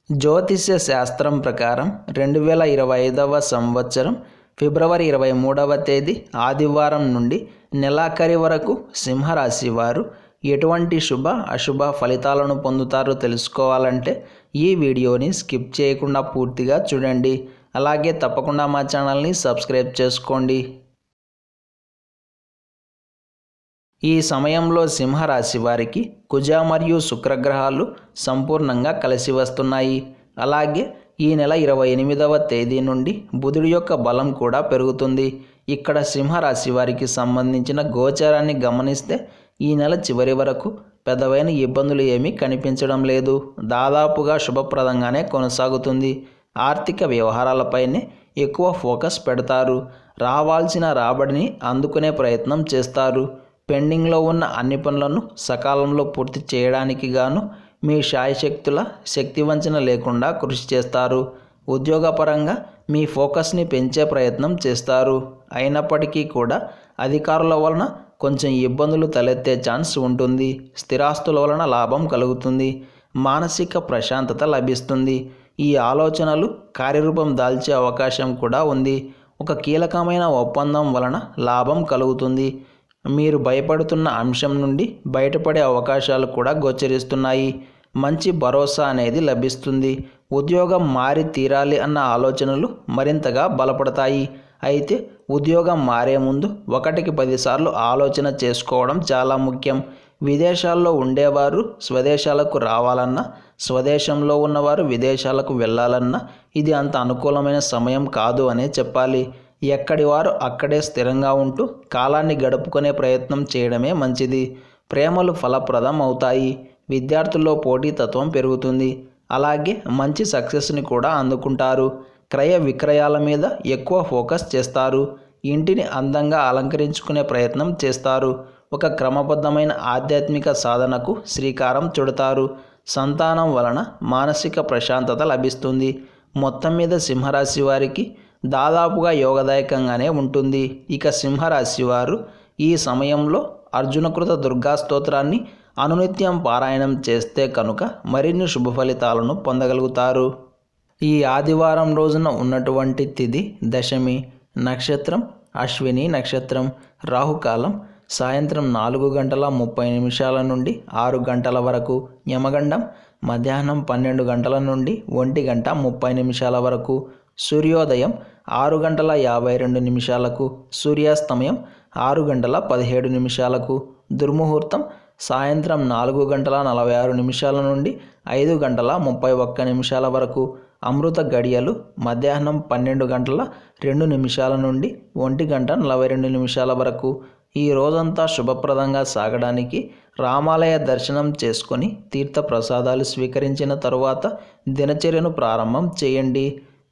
జ్యోతిష్య శాస్త్రం ప్రకారం 2025వ సంవత్సరం ఫిబ్రవరి 23వ తేదీ ఆదివారం నుండి నెలాఖరి వరకు సింహరాశి వారు ఎటువంటి శుభ అశుభ ఫలితాలను పొందుతారో తెలుసుకోవాలంటే ఈ వీడియోని స్కిప్ చేయకుండా పూర్తిగా చూడండి. అలాగే తప్పకుండా మా ఛానల్ని సబ్స్క్రైబ్ చేసుకోండి. ఈ సమయంలో సింహరాశి వారికి కుజ మరియు శుక్రగ్రహాలు సంపూర్ణంగా కలిసి వస్తున్నాయి. అలాగే ఈ నెల 28వ తేదీ నుండి బుధుడి యొక్క బలం కూడా పెరుగుతుంది. ఇక్కడ సింహరాశి వారికి సంబంధించిన గోచారాన్ని గమనిస్తే ఈ నెల చివరి వరకు పెద్దవైన ఇబ్బందులు ఏమీ కనిపించడం లేదు. దాదాపుగా శుభప్రదంగానే కొనసాగుతుంది. ఆర్థిక వ్యవహారాలపైనే ఎక్కువ ఫోకస్ పెడతారు. రావాల్సిన రాబడిని అందుకునే ప్రయత్నం చేస్తారు. పెండింగ్లో ఉన్న అన్ని పనులను సకాలంలో పూర్తి చేయడానికి గాను మీ శాయశక్తుల శక్తివంచన లేకుండా కృషి చేస్తారు. ఉద్యోగపరంగా మీ ఫోకస్ని పెంచే ప్రయత్నం చేస్తారు. అయినప్పటికీ కూడా అధికారుల వలన కొంచెం ఇబ్బందులు తలెత్తే ఛాన్స్ ఉంటుంది. స్థిరాస్తుల వలన లాభం కలుగుతుంది. మానసిక ప్రశాంతత లభిస్తుంది. ఈ ఆలోచనలు కార్యరూపం దాల్చే అవకాశం కూడా ఉంది. ఒక కీలకమైన ఒప్పందం వలన లాభం కలుగుతుంది. మీరు భయపడుతున్న అంశం నుండి బయటపడే అవకాశాలు కూడా గోచరిస్తున్నాయి. మంచి భరోసా అనేది లభిస్తుంది. ఉద్యోగం మారి తీరాలి అన్న ఆలోచనలు మరింతగా బలపడతాయి. అయితే ఉద్యోగం మారే ముందు 1కి 10 సార్లు ఆలోచన చేసుకోవడం చాలా ముఖ్యం. విదేశాల్లో ఉండేవారు స్వదేశాలకు రావాలన్నా, స్వదేశంలో ఉన్నవారు విదేశాలకు వెళ్ళాలన్నా ఇది అంత అనుకూలమైన సమయం కాదు అనే చెప్పాలి. ఎక్కడి వారు అక్కడే స్థిరంగా ఉంటూ కాలాన్ని గడుపుకునే ప్రయత్నం చేయడమే మంచిది. ప్రేమలు ఫలప్రదం అవుతాయి. విద్యార్థుల్లో పోటీతత్వం పెరుగుతుంది. అలాగే మంచి సక్సెస్ని కూడా అందుకుంటారు. క్రయ విక్రయాల మీద ఎక్కువ ఫోకస్ చేస్తారు. ఇంటిని అందంగా అలంకరించుకునే ప్రయత్నం చేస్తారు. ఒక క్రమబద్ధమైన ఆధ్యాత్మిక సాధనకు శ్రీకారం చుడతారు. సంతానం వలన మానసిక ప్రశాంతత లభిస్తుంది. మొత్తం మీద సింహరాశి వారికి దాదాపుగా యోగదాయకంగానే ఉంటుంది. ఇక సింహరాశి వారు ఈ సమయంలో అర్జునకృత దుర్గా స్తోత్రాన్ని అనునిత్యం పారాయణం చేస్తే కనుక మరిన్ని శుభ ఫలితాలను పొందగలుగుతారు. ఈ ఆదివారం రోజున ఉన్నటువంటి తిథి దశమి, నక్షత్రం అశ్విని నక్షత్రం, రాహుకాలం సాయంత్రం 4:30 నుండి 6 వరకు, యమగండం మధ్యాహ్నం 12 గంటల నుండి 1:30 వరకు, సూర్యోదయం 6:52, సూర్యాస్తమయం 6:17, దుర్ముహూర్తం సాయంత్రం 4:46 నుండి 5:31 వరకు, అమృత గడియలు మధ్యాహ్నం 12:02 నుండి 1:42 వరకు. ఈ రోజంతా శుభప్రదంగా సాగడానికి రామాలయ దర్శనం చేసుకొని తీర్థ ప్రసాదాలు స్వీకరించిన తరువాత దినచర్యను ప్రారంభం చేయండి.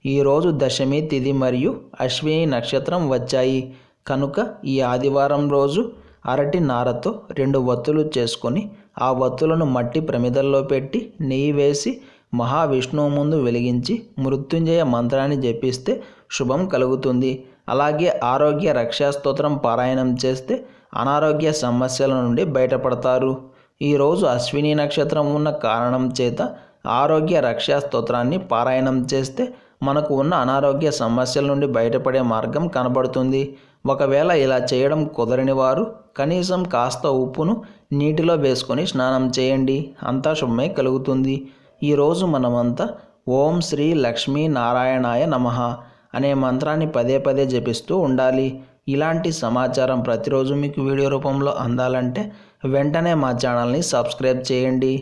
ఈరోజు దశమి తిథి మరియు అశ్విని నక్షత్రం వచ్చాయి కనుక ఈ ఆదివారం రోజు అరటి నారతో 2 వత్తులు చేసుకొని ఆ వత్తులను మట్టి ప్రమిదల్లో పెట్టి నెయ్యి వేసి మహావిష్ణువు ముందు వెలిగించి మృత్యుంజయ మంత్రాన్ని జపిస్తే శుభం కలుగుతుంది. అలాగే ఆరోగ్య రక్షా స్తోత్రం పారాయణం చేస్తే అనారోగ్య సమస్యల నుండి బయటపడతారు. ఈరోజు అశ్విని నక్షత్రం ఉన్న కారణం చేత ఆరోగ్య రక్షా స్తోత్రాన్ని పారాయణం చేస్తే మనకు ఉన్న అనారోగ్య సమస్యల నుండి బయటపడే మార్గం కనబడుతుంది. ఒకవేళ ఇలా చేయడం కుదరని వారు కనీసం కాస్త ఉప్పును నీటిలో వేసుకొని స్నానం చేయండి. అంతా శుభమే కలుగుతుంది. ఈరోజు మనమంతా ఓం శ్రీ లక్ష్మీ నారాయణాయ నమః అనే మంత్రాన్ని పదే పదే జపిస్తూ ఉండాలి. ఇలాంటి సమాచారం ప్రతిరోజు మీకు వీడియో రూపంలో అందాలంటే వెంటనే మా ఛానల్ని సబ్స్క్రైబ్ చేయండి.